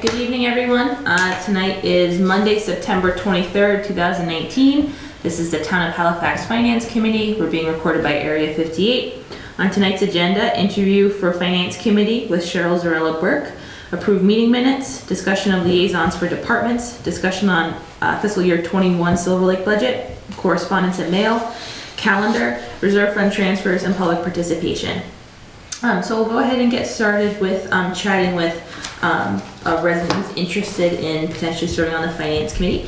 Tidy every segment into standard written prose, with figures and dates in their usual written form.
right, good evening everyone. Tonight is Monday, September 23rd, 2019. This is the Town of Halifax Finance Committee. We're being recorded by Area 58. On tonight's agenda, interview for Finance Committee with Cheryl Zarella-Burke, approved meeting minutes, discussion of liaisons for departments, discussion on fiscal year 21 Silver Lake budget, correspondence and mail, calendar, reserve fund transfers, and public participation. So we'll go ahead and get started with chatting with a resident who's interested in potentially serving on the Finance Committee.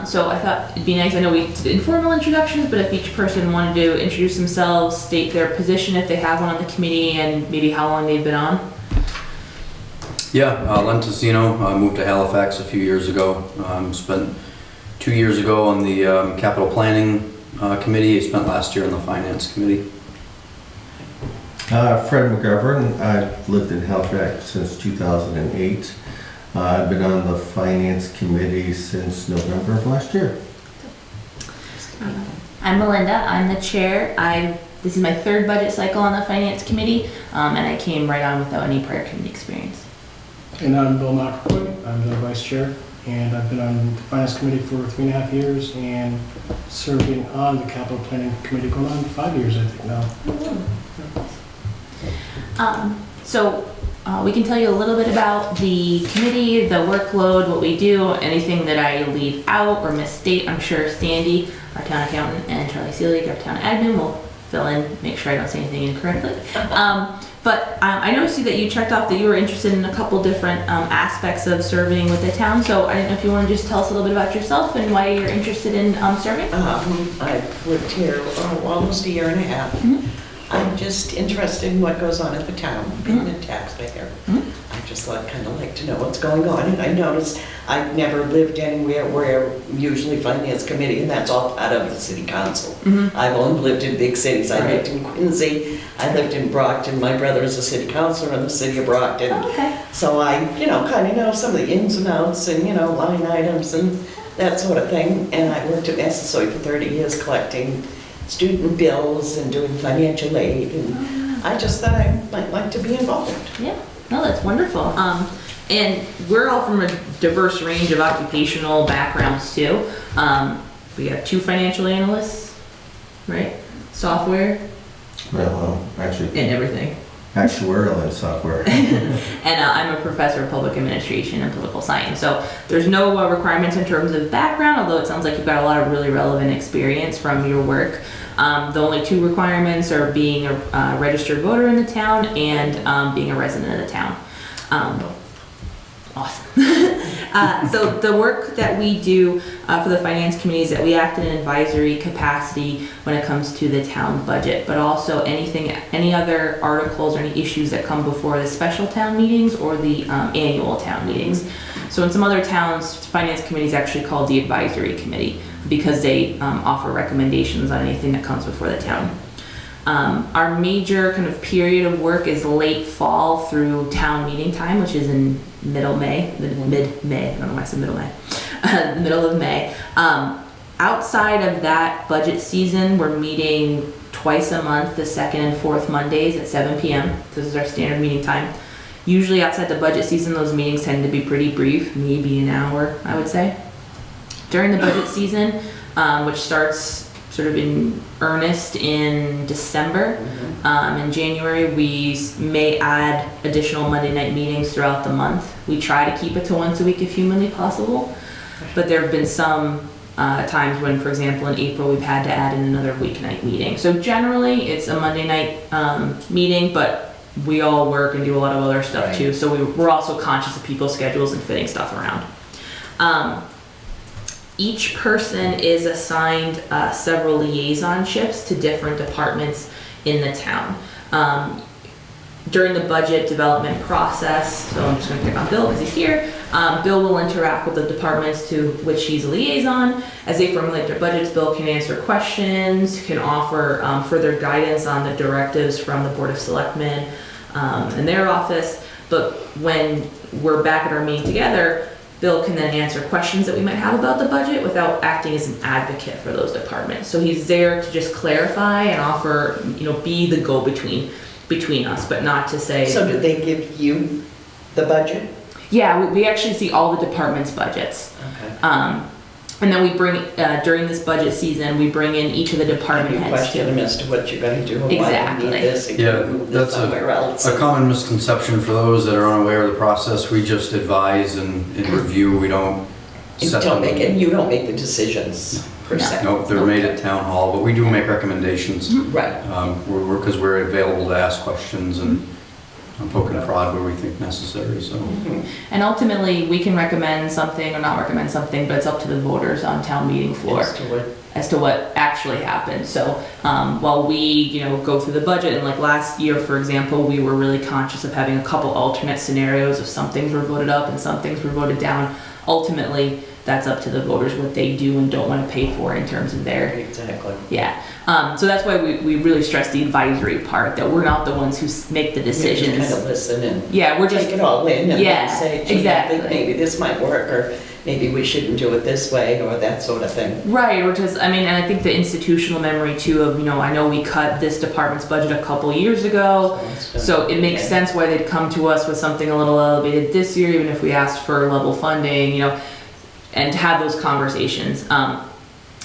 So I thought it'd be nice, I know we did informal introductions, but if each person wanted to introduce themselves, state their position if they have one on the committee, and maybe how long they've been on. Yeah, Len Tessino, moved to Halifax a few years ago. Spent 2 years ago on the Capital Planning Committee. I spent last year on the Finance Committee. Fred McGovern. I've lived in Halifax since 2008. I've been on the Finance Committee since November of last year. I'm Melinda. I'm the chair. This is my third budget cycle on the Finance Committee, and I came right on without any prior committee experience. And I'm Bill McAvoy. I'm the vice chair, and I've been on the Finance Committee for 3.5 years and serving on the Capital Planning Committee going on 5 years, I think now. We can tell you a little bit about the committee, the workload, what we do, anything that I leave out or misstate. I'm sure Sandy, our town accountant, and Charlie Seelig, our town admin, will fill in, make sure I don't say anything incorrectly. I noticed that you checked off that you were interested in a couple different aspects of serving with the town. So I didn't know if you want to just tell us a little bit about yourself and why you're interested in serving. I've lived here almost a year and a half. Mm-hmm. I'm just interested in what goes on at the town, being a taxpayer. I just kind of like to know what's going on. And I noticed I've never lived anywhere where usually Finance Committee, and that's all part of the City Council. I've only lived in big cities. I lived in Quincy, I lived in Brockton. My brother is a city councilor in the city of Brockton. Oh, okay. So I, kind of know some of the ins and outs and, line items and that sort of thing. And I worked at Massasoit for 30 years collecting student bills and doing financial aid, and I just thought I might like to be involved. Yeah, no, that's wonderful. And we're all from a diverse range of occupational backgrounds too. We have 2 financial analysts, right? Software. Well, actually, and everything. actuarial and software. And I'm a professor of public administration and political science. So there's no requirements in terms of background, although it sounds like you've got a lot of really relevant experience from your work. The only 2 requirements are being a registered voter in the town and being a resident of the town. Awesome. So the work that we do for the Finance Committee is that we act in an advisory capacity when it comes to the town budget, but also any other articles or any issues that come before the special town meetings or the annual town meetings. So in some other towns, Finance Committee is actually called the Advisory Committee because they offer recommendations on anything that comes before the town. Our major kind of period of work is late fall through town meeting time, which is in mid-May, I don't know why I said middle May, the middle of May. Outside of that budget season, we're meeting twice a month, the 2nd and 4th Mondays at 7 p.m. This is our standard meeting time. Usually outside the budget season, those meetings tend to be pretty brief, maybe an hour, I would say. During the budget season, which starts sort of in earnest in December. In January, we may add additional Monday night meetings throughout the month. We try to keep it to once a week if humanly possible, but there have been some times when, for example, in April, we've had to add in another weeknight meeting. So generally, it's a Monday night meeting, but we all work and do a lot of other stuff too, so we're also conscious of people's schedules and fitting stuff around. Each person is assigned several liaisonships to different departments in the town. During the budget development process, so I'm just going to pick on Bill because he's here, Bill will interact with the departments to which he's a liaison. As they formulate their budgets, Bill can answer questions, can offer further guidance on the directives from the Board of Selectmen and their office. But when we're back at our meeting together, Bill can then answer questions that we might have about the budget without acting as an advocate for those departments. So he's there to just clarify and offer, be the go-between between us, but not to say. So do they give you the budget? Yeah, we actually see all the departments' budgets. Okay. And then we bring, during this budget season, we bring in each of the department You heads question them too. as to what you're gonna do and why you Exactly. need this, and Yeah, can move this that's somewhere else. A common misconception for those that are unaware of the process, we just advise and review, we don't You set don't them. make, and you don't make the decisions per se. Nope, they're made at town hall, but we do make recommendations. Right. Because we're available to ask questions and poke and prod where we think necessary, so. Mhm. And ultimately, we can recommend something or not recommend something, but it's up to the voters on town meeting floor As to what, as to what actually happened. So while we, go through the budget, and like last year, for example, we were really conscious of having a couple alternate scenarios. If some things were voted up and some things were voted down, ultimately, that's up to the voters what they do and don't want to pay for in terms of their, exactly. yeah. So that's why we really stress the advisory part, that we're not the ones who make the You just decisions. kind of listen and Yeah, we're just, take it all in and Yeah, then say, gee, I exactly. think maybe this might work, or maybe we shouldn't do it this way, or that sort of thing. right, or just, and I think the institutional memory too of, I know we cut this department's budget a couple years ago, so it makes Okay. sense why they'd come to us with something a little elevated this year, even if we asked for level funding, and to have those conversations.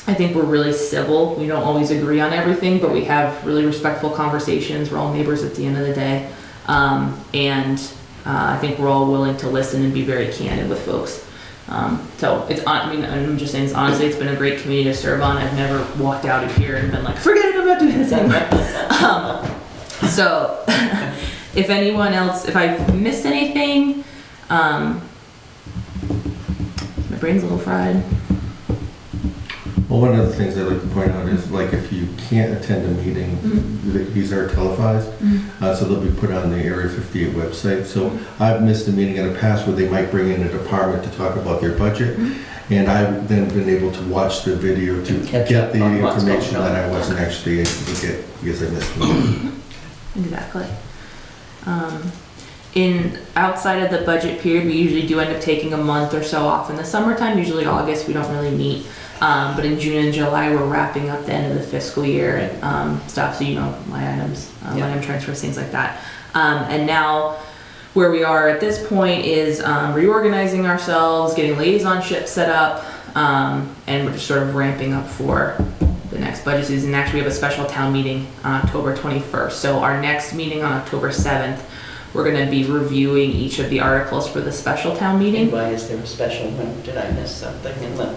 I think we're really civil. We don't always agree on everything, but we have really respectful conversations. We're all neighbors at the end of the day. I think we're all willing to listen and be very candid with folks. So I'm just saying, honestly, it's been a great community to serve on. I've never walked out of here and been like, forget it, I'm not doing this anymore. So if anyone else, if I've missed anything, my brain's a little fried. Well, one of the things I'd like to point out is, like, if you can't attend a meeting, these are televised, so they'll be put on the Area 58 website. So I've missed a meeting in the past where they might bring in a department to talk about their budget, and I've then been able to watch the video to Catch get up the on what's information going on. that I wasn't actually able to get because I missed the meeting. Exactly. Outside of the budget period, we usually do end up taking a month or so off in the summertime. Usually August, we don't really meet. But in June and July, we're wrapping up the end of the fiscal year stuff. So, line items, line item transfers, things like that. And now where we are at this point is reorganizing ourselves, getting liaisonship set up, and we're just sort of ramping up for the next budget season. Actually, we have a special town meeting on October 21st. So our next meeting on October 7th, we're going to be reviewing each of the articles for the special town meeting. And why is there a special one? Did I miss something in the,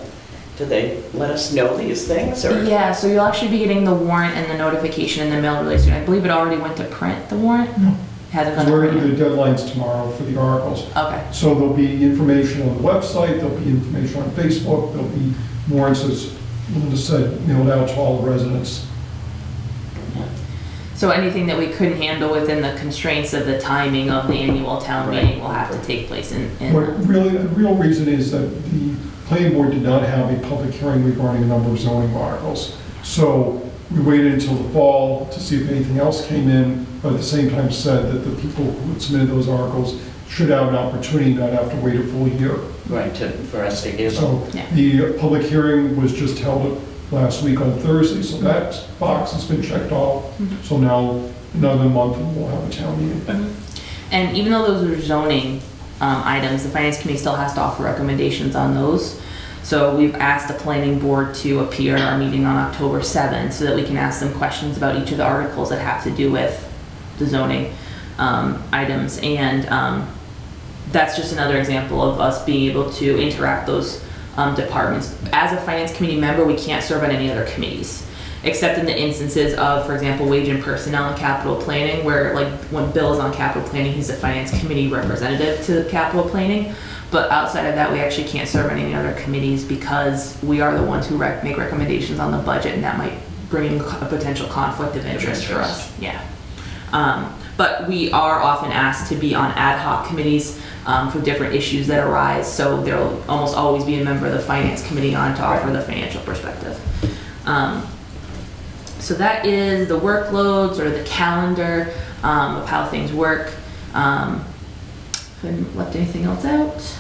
do they let us know these things, or? Yeah, so you'll actually be getting the warrant and the notification in the mail really soon. I believe it already went to print, the warrant? No. It hasn't gone to Where print the deadline's tomorrow for the articles. yet? Okay. So there'll be information on the website, there'll be information on Facebook, there'll be warrants, as Linda said, mailed out to all the residents. So anything that we couldn't handle within the constraints of the timing of the annual town Right. meeting will have to take place in. What really, the real reason is that the planning board did not have a public hearing regarding a number of zoning articles. So we waited until the fall to see if anything else came in, but at the same time said that the people who had submitted those articles should have an opportunity, not have to wait a full year. Right, for us to give them. So Yeah. the public hearing was just held last week on Thursday, so that box has been checked off. So now, another month, and we'll have a town meeting. And even though those are zoning items, the finance committee still has to offer recommendations on those. So we've asked the planning board to appear at our meeting on October 7th so that we can ask them questions about each of the articles that have to do with the zoning items. And that's just another example of us being able to interact those departments. As a finance committee member, we can't serve on any other committees, except in the instances of, for example, wage and personnel and capital planning, where like when Bill is on capital planning, he's a finance committee representative to capital planning. But outside of that, we actually can't serve on any other committees because we are the ones who make recommendations on the budget, and that might bring a potential conflict of interest for us. Yeah. But we are often asked to be on ad hoc committees for different issues that arise. So there'll almost always be a member of the finance committee on to offer the financial perspective. So that is the workload, sort of the calendar of how things work. Haven't left anything else out.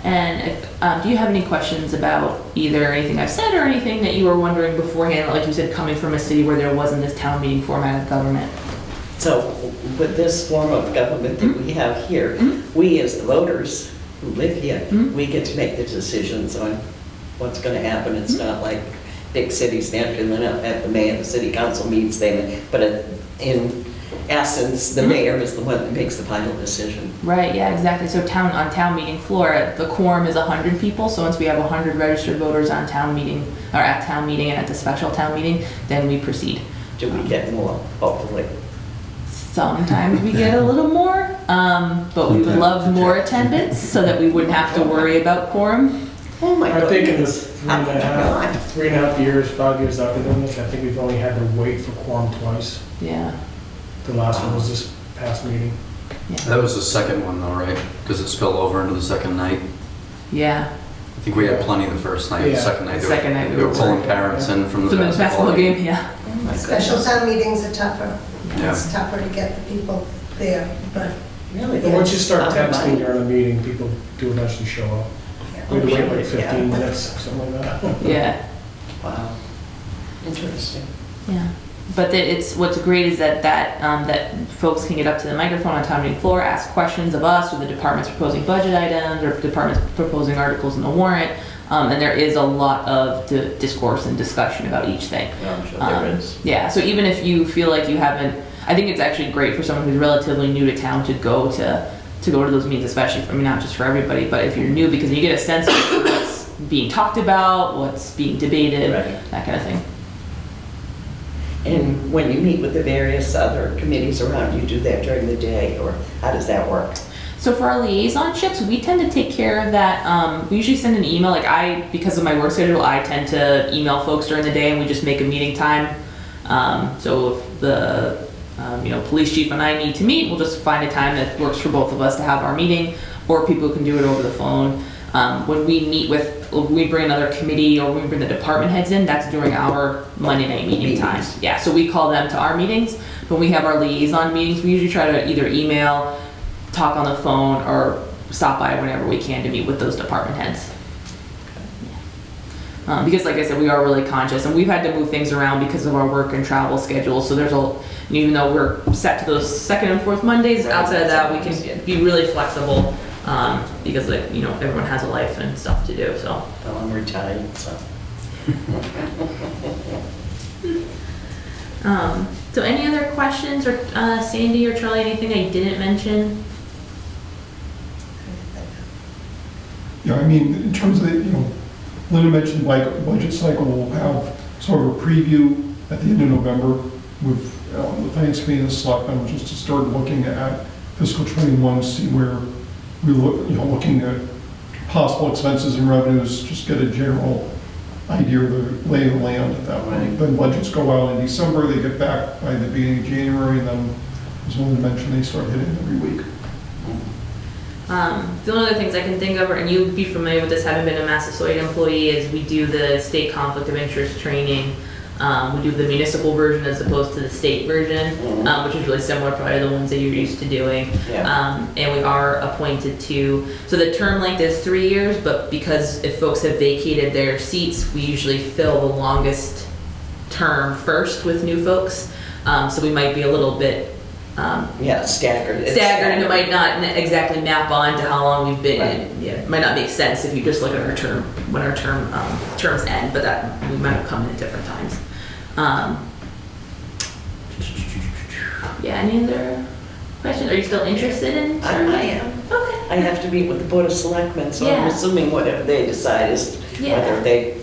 And if, do you have any questions about either anything I've said or anything that you were wondering beforehand? Like you said, coming from a city where there wasn't this town meeting format of government. So with this form of government that we have here, we as the voters who live here, we get to make the decisions on what's going to happen. It's not like big cities, Hampton, at the mayor, the city council meets them, but in essence, the mayor is the one that makes the final decision. Right, yeah, exactly. So on town meeting floor, the quorum is 100 people. So once we have 100 registered voters on town meeting, or at town meeting and at the special town meeting, then we proceed. Do we get more, hopefully? Sometimes we get a little more, but we would love more attendance so that we wouldn't have to worry about quorum. Oh my I think in the goodness. 3.5 years, 5 years I've been doing this, I think we've only had to wait for quorum twice. Yeah, The last one was this past meeting. That was the second one though, right? Because it spilled over into the second night. yeah. I think we had plenty the first night. The Yeah. second night, The second night they we were were pulling working. parents in from For the the basketball game, yeah. Oh my Special goodness. town meetings are tougher. Yeah. It's tougher to get the people there, but Really? But once you start Not money. texting during the meeting, people do eventually show up. We had to wait like 15 minutes, something like that. Yeah, Wow. Interesting. yeah. But it's what's great is that that folks can get up to the microphone on town meeting floor, ask questions of us or the departments proposing budget items or departments proposing articles in the warrant, and there is a lot of discourse and discussion about each thing. Yeah, I'm sure there is. Yeah, so even if you feel like you haven't, I think it's actually great for someone who's relatively new to town to go to those meetings, especially for, I mean, not just for everybody, but if you're new, because you get a sense of what's being talked about, what's being debated, Right. that kind of thing. And when you meet with the various other committees around, you do that during the day, or how does that work? So for our liaisonships, we tend to take care of that. We usually send an email. Because of my work schedule, I tend to email folks during the day, and we just make a meeting time. So if the police chief and I need to meet, we'll just find a time that works for both of us to have our meeting, or people can do it over the phone. When we meet we bring another committee or we bring the department heads in, that's during our Monday night meeting time. Meetings. Yeah, so we call them to our meetings. When we have our liaison meetings, we usually try to either email, talk on the phone, or stop by whenever we can to meet with those department heads. Because like I said, we are really conscious, and we've had to move things around because of our work and travel schedules. So even though we're set to those second and fourth Mondays, Right. outside of that, we Yeah. can be really flexible, because everyone has a life and stuff to do, so. Well, I'm retired, so. So any other questions, or Sandy or Charlie, anything I didn't mention? Yeah, I mean, in terms of, Linda mentioned like budget cycle, we'll have sort of a preview at the end of November with the finance committee and the selectmen, just to start looking at fiscal '21, see where we look, looking at possible expenses and revenues, just get a general idea of the lay of the land at that point. Right. Then budgets go out in December, they get back by the beginning of January, and then, as Linda mentioned, they start hitting every week. The only other things I can think of, and you'd be familiar with this, having been a Massasoit employee, is we do the state conflict of interest training. We do the municipal version as opposed to the state version, which is really similar probably to the ones that you're used to doing. Yeah. And we are appointed to, so the term length is 3 years, but because if folks have vacated their seats, we usually fill the longest term first with new folks. So we might be a little bit Yeah, staggered. It's staggered, and it might not exactly map on to how long we've been. Right. Yeah, it might not make sense if you just look at our term, when our terms end, but that we might have come in at different times. Yeah, any other questions? Are you still interested in? I am. Okay. I have to meet with the Board of Selectmen, so I'm Yeah. assuming whatever they decide is Yeah. whether they,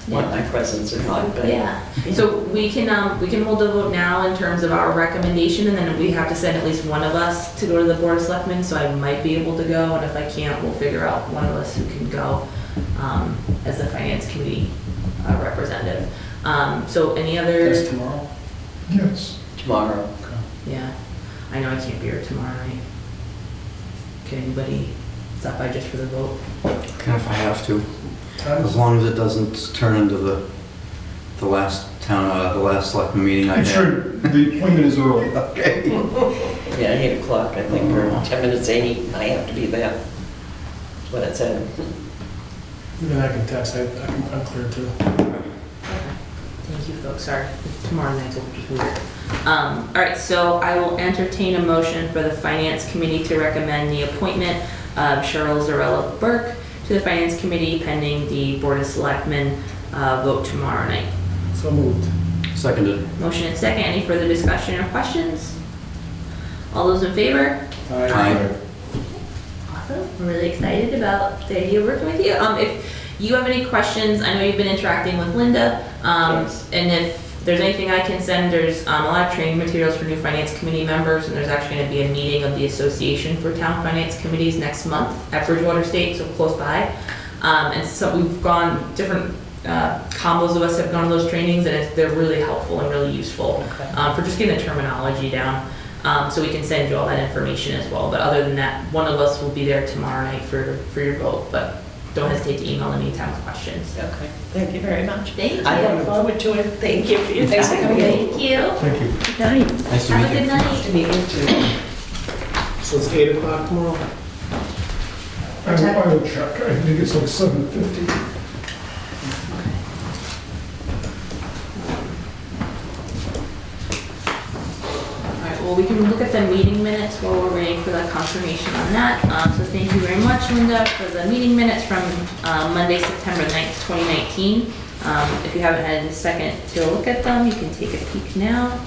want Yeah. my presence or not, but. Yeah, so we can hold the vote now in terms of our recommendation, and then we have to send at least one of us to go to the Board of Selectmen, so I might be able to go, and if I can't, we'll figure out one of us who can go as the Finance Committee representative. So any other, That's tomorrow. Yes. Tomorrow. yeah, I know I can't be here tomorrow night. Can anybody stop by just for the vote? Can if I have to, Time as long as it doesn't turn into the last selectment meeting I It had. should, the appointment is early. Okay. Yeah, 8 o'clock, I think, or 10 minutes 8, I have to be there. That's what it said. Even I can text, I'm clear too. Thank you, folks. Sorry, tomorrow night's just weird. All right, so I will entertain a motion for the Finance Committee to recommend the appointment of Cheryl Zarella Burke to the Finance Committee pending the Board of Selectmen vote tomorrow night. So moved. Seconded. Motion and second. Any further discussion or questions? All those in favor? Aye. Awesome. I'm really excited about the idea of working with you. If you have any questions, I know you've been interacting with Linda. Yes. And if there's anything I can send, there's a lot of training materials for new finance committee members, and there's actually going to be a meeting of the Association for Town Finance Committees next month at Bridgewater State, so close by. And so we've gone, different combos of us have gone to those trainings, and they're really helpful and really useful for just getting the terminology down. So we can send you all that information as well. But other than that, one of us will be there tomorrow night for your vote. But don't hesitate to email me anytime with questions. Okay, thank you very much. Thank you. I look forward to it. Thank you for your time. Thank you. Thank you. Good night. Nice to Have meet a good you. night. To meet you too. So it's 8 o'clock tomorrow? I will check, I think it's like 7:50. All right, well, we can look at the meeting minutes while we're waiting for the confirmation on that. So thank you very much, Linda, for the meeting minutes from Monday, September 9th, 2019. If you haven't had a second to look at them, you can take a peek now.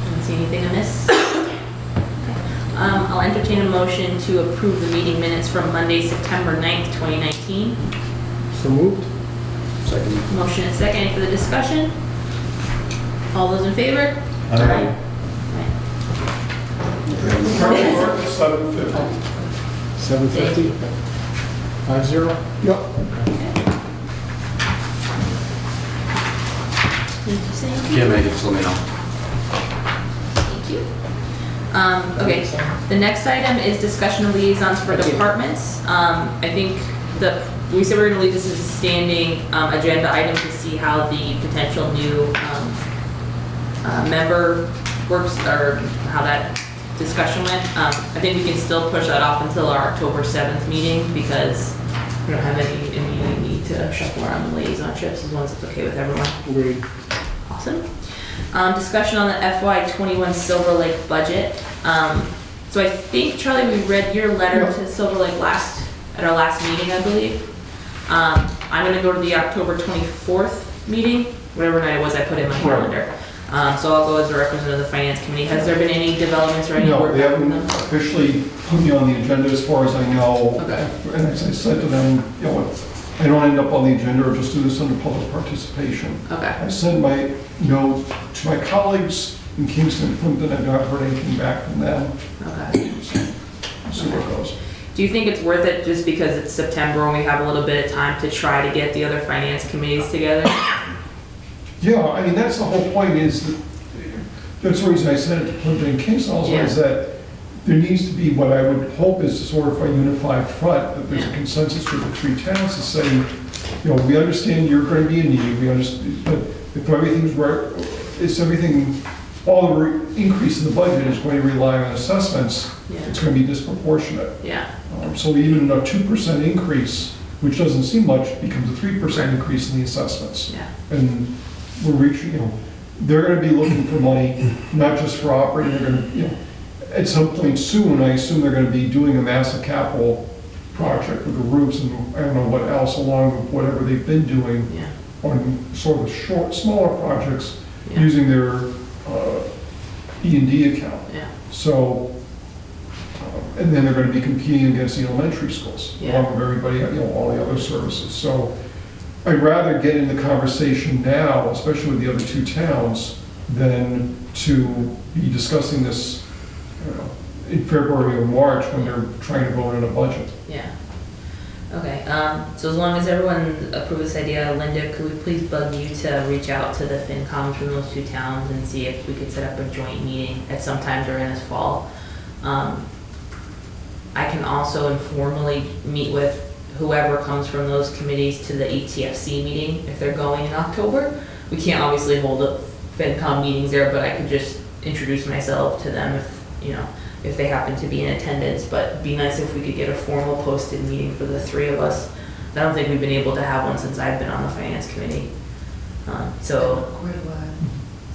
Didn't see anything amiss. I'll entertain a motion to approve the meeting minutes from Monday, September 9th, 2019. So moved? Second. Motion and second, any further discussion? All those in favor? Aye. Charlie Clark at 7:50. 7:50? 5-0? Yep. Thank you, Sandy. Can't make it, just let me know. Thank you. Okay, the next item is discussion of liaisons for departments. I think we said we're gonna leave this as a standing agenda item to see how the potential new member works, or how that discussion went. I think we can still push that off until our October 7th meeting, because we don't have any immediate need to shuffle around the liaison trips, as long as it's okay with everyone. Agreed. Awesome. Discussion on the FY '21 Silver Lake budget. So I think, Charlie, we read your letter Yeah. to Silver Lake at our last meeting, I believe. I'm gonna go to the October 24th meeting, whatever night it was I put in my Right. calendar. So I'll go as a representative of the finance committee. Has there been any developments or any No, work they from haven't them? officially put me on the agenda as far as I know. Okay. And as I said to them, you know, if I don't end up on the agenda, or just do this under public participation. Okay, I sent my note to my colleagues in Kingston and Plimpton. I've not heard anything back from them. okay. So, see where it goes. Do you think it's worth it just because it's September and we have a little bit of time to try to get the other finance committees together? Yeah, I mean, that's the whole point is, that's the reason I sent it to Plimpton and Kingston also, is that there needs to be what I would hope is sort of a unified front, that there's a Yeah. consensus with the three towns to say, you know, we understand you're going to be in need, we understand, but if everything's right, it's everything, all the increase in the budget is going to rely on assessments, Yeah, it's going to be disproportionate. yeah, So even a 2% increase, which doesn't seem much, becomes a 3% increase in the assessments. yeah, And we're reaching, you know, they're gonna be looking for money, not just for operating, they're gonna, you know, at some point soon, I assume they're gonna be doing a massive capital project with the roofs and I don't know what else, along with whatever they've been doing yeah, on sort of short, smaller projects, yeah, using their E&D account. yeah, So, and then they're gonna be competing against the elementary schools, Yeah. along with everybody, you know, all the other services. So I'd rather get in the conversation now, especially with the other two towns, than to be discussing this, I don't know, in February or March when they're trying to vote on a budget. yeah. Okay, so as long as everyone approves this idea, Linda, could we please bug you to reach out to the FinComs from those two towns and see if we could set up a joint meeting at some time during this fall? I can also informally meet with whoever comes from those committees to the ETFC meeting, if they're going in October. We can't obviously hold up FinCom meetings there, but I could just introduce myself to them if, you know, if they happen to be in attendance, but it'd be nice if we could get a formal posted meeting for the three of us. I don't think we've been able to have one since I've been on the finance committee. So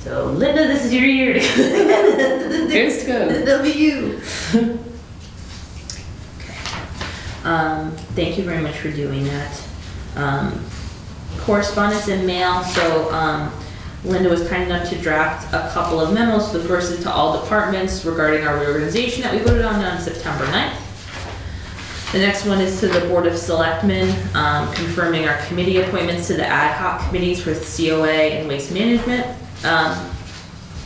Linda, this is your year. Here's to go. It'll be you. Thank you very much for doing that. Correspondence and mail, so Linda was kind enough to draft a couple of memos. The first is to all departments regarding our reorganization that we voted on September 9th. The next one is to the Board of Selectmen, confirming our committee appointments to the ad hoc committees for COA and waste management.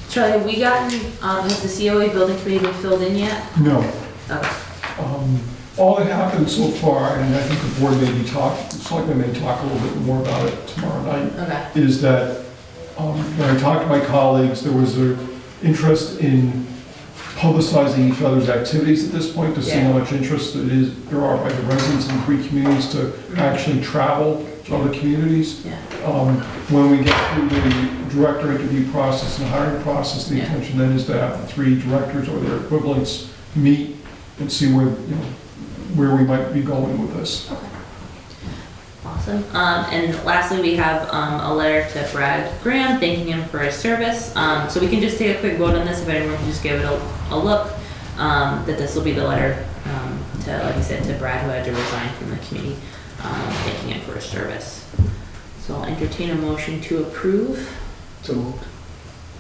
Charlie, have we gotten, has the COA building committee been filled in yet? No. Okay. All that happened so far, and I think the board selectmen may talk a little bit more about it tomorrow night, Okay. is that when I talked to my colleagues, there was an interest in publicizing each other's activities at this point to see how much interest there are by the residents in three communities to actually travel to other communities. Yeah. When we get through the director interview process and hiring process, the intention then is to have the three directors or their equivalents meet and see where we might be going with this. Okay. Awesome. And lastly, we have a letter to Brad Graham thanking him for his service. So we can just take a quick vote on this if anyone can just give it a look. That this will be the letter to, like I said, to Brad, who had to resign from the committee, thanking him for his service. So I'll entertain a motion to approve. So moved.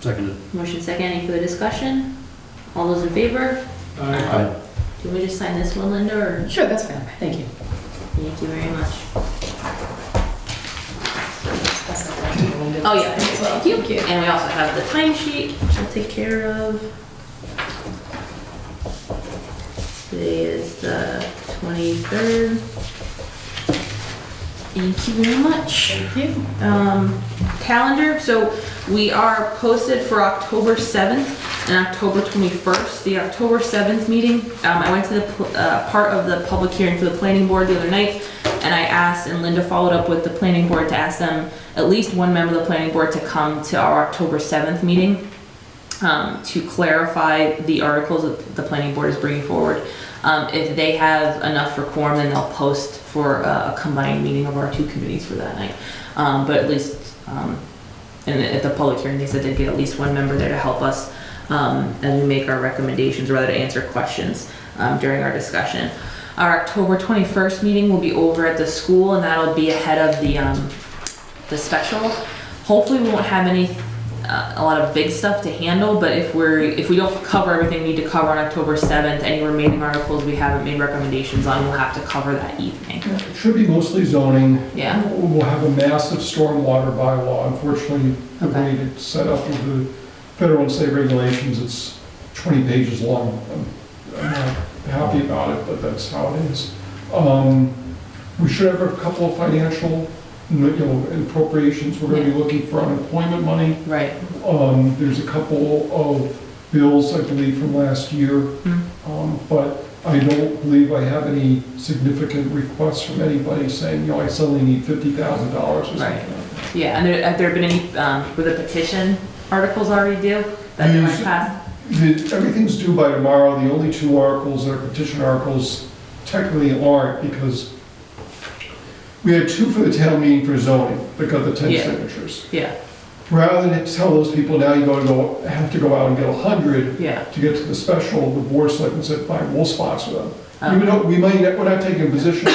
Seconded. Motion second. Any further discussion? All those in favor? Aye. Do we just sign this one, Linda, or? Sure, that's fine. Thank you. Thank you very much. Pass that down to Linda. Oh, yeah, thank you. And we also have the timesheet, which I'll take care of. Today is the 23rd. Thank you very much. Thank you. Calendar, so we are posted for October 7th and October 21st. The October 7th meeting, I went to the part of the public hearing for the planning board the other night, and I asked, and Linda followed up with the planning board to ask them, at least one member of the planning board, to come to our October 7th meeting to clarify the articles that the planning board is bringing forward. If they have enough for quorum, then they'll post for a combined meeting of our two committees for that night. But at least, and at the public hearing, they said they'd get at least one member there to help us as we make our recommendations, or rather to answer questions during our discussion. Our October 21st meeting will be over at the school, and that'll be ahead of the special. Hopefully we won't have a lot of big stuff to handle, but if we don't cover everything we need to cover on October 7th, any remaining articles we haven't made recommendations on, we'll have to cover that evening. It should be mostly zoning. Yeah. We'll have a massive stormwater bylaw. Unfortunately, the way it's set up with the federal and state regulations, it's 20 pages long. I'm not happy about it, but that's how it is. We should have a couple of financial appropriations. We're going to be looking for unemployment money. Right. There's a couple of bills, I believe, from last year, but I don't believe I have any significant requests from anybody saying, I suddenly need $50,000 or something. Right. Yeah, and have there been any, were the petition articles already due that they might pass? Everything's due by tomorrow. The only two articles that are petition articles technically aren't, because we had two for the town meeting for zoning that got the 10 signatures. Yeah. Rather than tell those people now you have to go out and get 100 Yeah. to get to the special, the board of selectmen said, fine, we'll sponsor them. Oh. Even though we're not taking a position,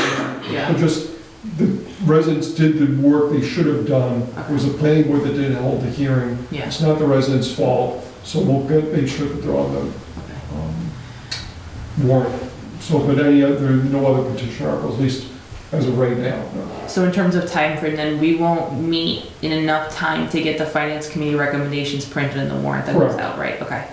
Yeah. but just the residents did the work they should have done. It was the planning board that did hold the hearing. Yeah. It's not the residents' fault, so we'll make sure that they're on the warrant. So, but there are no other petition articles, at least as of right now. No. So in terms of time frame, then we won't meet in enough time to get the finance committee recommendations printed in the warrant that goes Correct. out, right? Okay.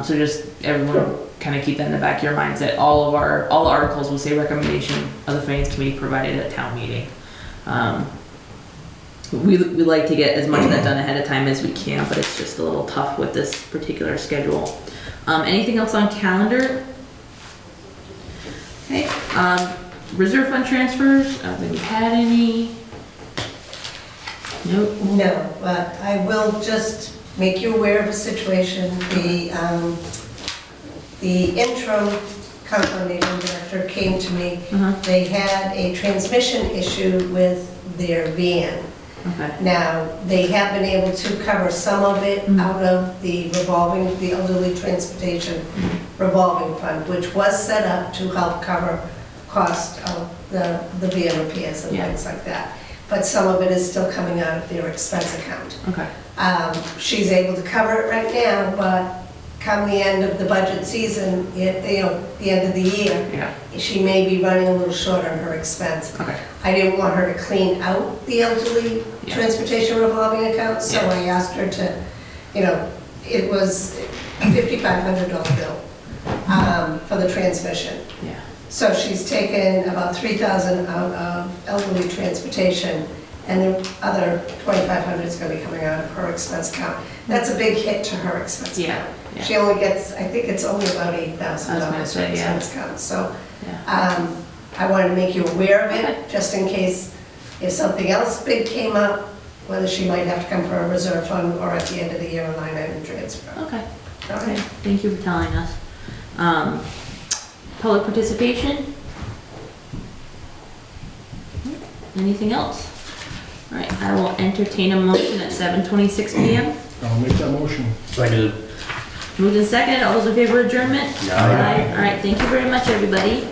So just everyone kind of keep that in the back of your minds that all the articles will say recommendation of the finance committee provided at town meeting. We like to get as much of that done ahead of time as we can, but it's just a little tough with this particular schedule. Anything else on calendar? Okay. reserve fund transfers, I don't think we've had any. Nope. No, but I will just make you aware of a situation. The interim conservation director came to me. They had a transmission issue with their van. Okay. Now, they have been able to cover some of it out of the elderly transportation revolving fund, which was set up to help cover cost of the van repairs and Yeah. things like that. But some of it is still coming out of their expense account. Okay. She's able to cover it right now, but come the end of the budget season, the end of the year, Yeah. she may be running a little short on her expense. Okay. I didn't want her to clean out the elderly Yeah. transportation revolving account, so Yeah. I asked her to, it was a $5,500 bill for the transmission. Yeah. So she's taken about $3,000 out of elderly transportation, and the other $2,500 is going to be coming out of her expense account. That's a big hit to her expense Yeah. account. Yeah. She only gets, I think it's only about $8,000 I was gonna for say, yeah. expense account. So Yeah. I wanted to make you aware of Okay. it, just in case if something else big came up, whether she might have to come for a reserve fund or at the end of the year a line item transfer. Okay. All Okay. right. Thank you for telling us. Public participation? Anything else? All right, I will entertain a motion at 7:26 PM. I'll make that motion. Seconded. Moved and seconded, all those in favor of adjournment? Aye. All right, thank you very much, everybody.